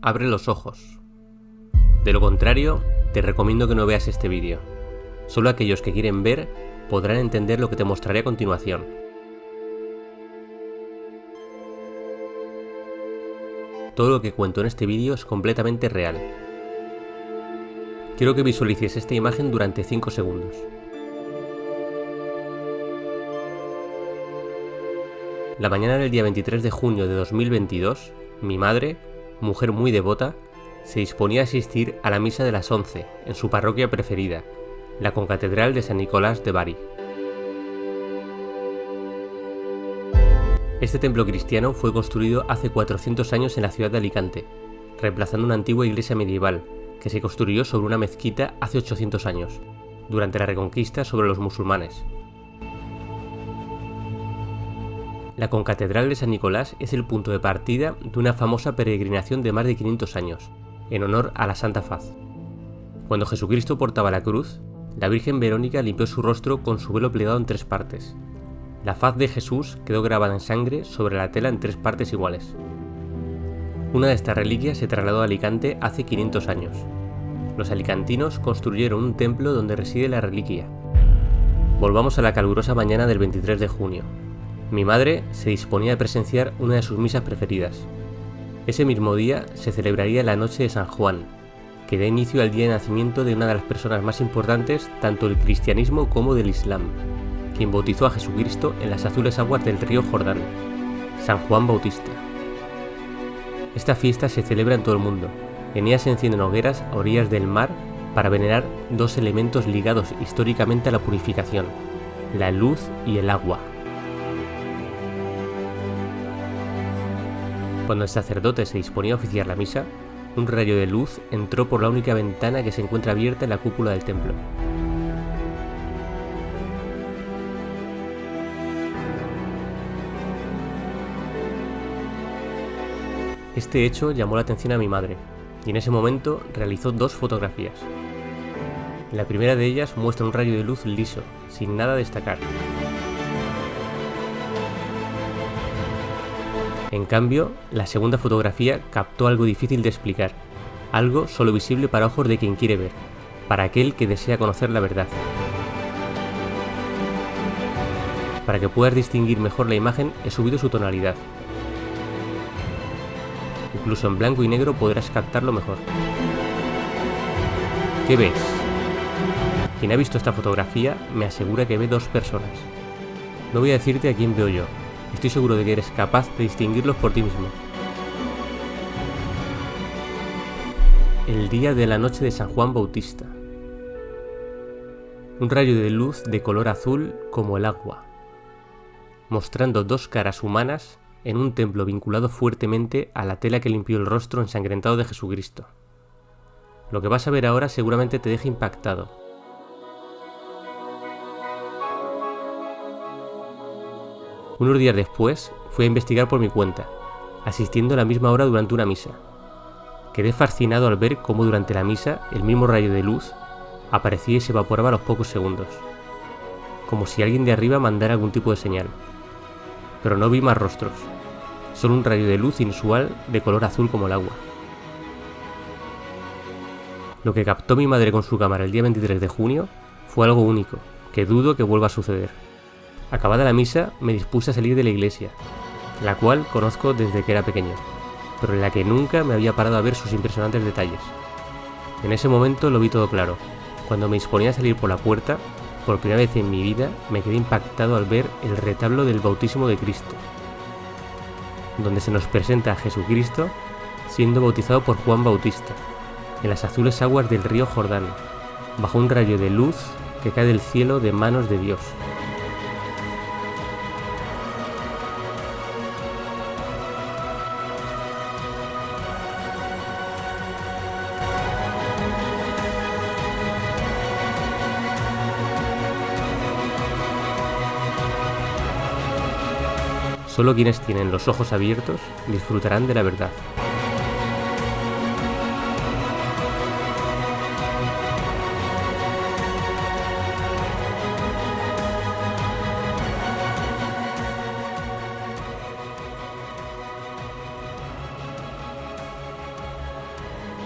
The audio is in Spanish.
abre los ojos. De lo contrario, te recomiendo que no veas este vídeo. Solo aquellos que quieren ver podrán entender lo que te mostraré a continuación. Todo lo que cuento en este vídeo es completamente real. Quiero que visualices esta imagen durante 5 segundos. La mañana del día 23 de junio de 2022, mi madre, mujer muy devota, se disponía a asistir a la misa de las 11 en su parroquia preferida, la concatedral de San Nicolás de Bari. Este templo cristiano fue construido hace 400 años en la ciudad de Alicante, reemplazando una antigua iglesia medieval que se construyó sobre una mezquita hace 800 años, durante la Reconquista sobre los musulmanes. La concatedral de San Nicolás es el punto de partida de una famosa peregrinación de más de 500 años, en honor a la Santa Faz. Cuando Jesucristo portaba la cruz, la Virgen Verónica limpió su rostro con su velo plegado en 3 partes. La faz de Jesús quedó grabada en sangre sobre la tela en 3 partes iguales. Una de estas reliquias se trasladó a Alicante hace 500 años. Los alicantinos construyeron un templo donde reside la reliquia. Volvamos a la calurosa mañana del 23 de junio. Mi madre se disponía a presenciar una de sus misas preferidas. Ese mismo día se celebraría la noche de San Juan, que da inicio al día de nacimiento de una de las personas más importantes tanto del cristianismo como del islam, quien bautizó a Jesucristo en las azules aguas del río Jordán, San Juan Bautista. Esta fiesta se celebra en todo el mundo. En ella se encienden hogueras a orillas del mar para venerar 2 elementos ligados históricamente a la purificación, la luz y el agua. Cuando el sacerdote se disponía a oficiar la misa, un rayo de luz entró por la única ventana que se encuentra abierta en la cúpula del templo. Este hecho llamó la atención a mi madre, y en ese momento realizó 2 fotografías. La primera de ellas muestra un rayo de luz liso, sin nada a destacar. En cambio, la segunda fotografía captó algo difícil de explicar, algo solo visible para ojos de quien quiere ver, para aquel que desea conocer la verdad. Para que puedas distinguir mejor la imagen, he subido su tonalidad. Incluso en blanco y negro podrás captarlo mejor. ¿Qué ves? Quien ha visto esta fotografía me asegura que ve 2 personas. No voy a decirte a quién veo yo. Estoy seguro de que eres capaz de distinguirlos por ti mismo. El día de la noche de San Juan Bautista. Un rayo de luz de color azul como el agua, mostrando 2 caras humanas en un templo vinculado fuertemente a la tela que limpió el rostro ensangrentado de Jesucristo. Lo que vas a ver ahora seguramente te deja impactado. Unos días después, fui a investigar por mi cuenta, asistiendo a la misma hora durante una misa. Quedé fascinado al ver cómo durante la misa el mismo rayo de luz aparecía y se evaporaba a los pocos segundos, como si alguien de arriba mandara algún tipo de señal. Pero no vi más rostros, solo un rayo de luz inusual de color azul como el agua. Lo que captó mi madre con su cámara el día 23 de junio fue algo único, que dudo que vuelva a suceder. Acabada la misa, me dispuse a salir de la iglesia, la cual conozco desde que era pequeño, pero en la que nunca me había parado a ver sus impresionantes detalles. En ese momento lo vi todo claro. Cuando me disponía a salir por la puerta, por primera vez en mi vida me quedé impactado al ver el retablo del bautismo de Cristo, donde se nos presenta a Jesucristo siendo bautizado por Juan Bautista, en las azules aguas del río Jordán, bajo un rayo de luz que cae del cielo de manos de Dios. Solo quienes tienen los ojos abiertos disfrutarán de la verdad.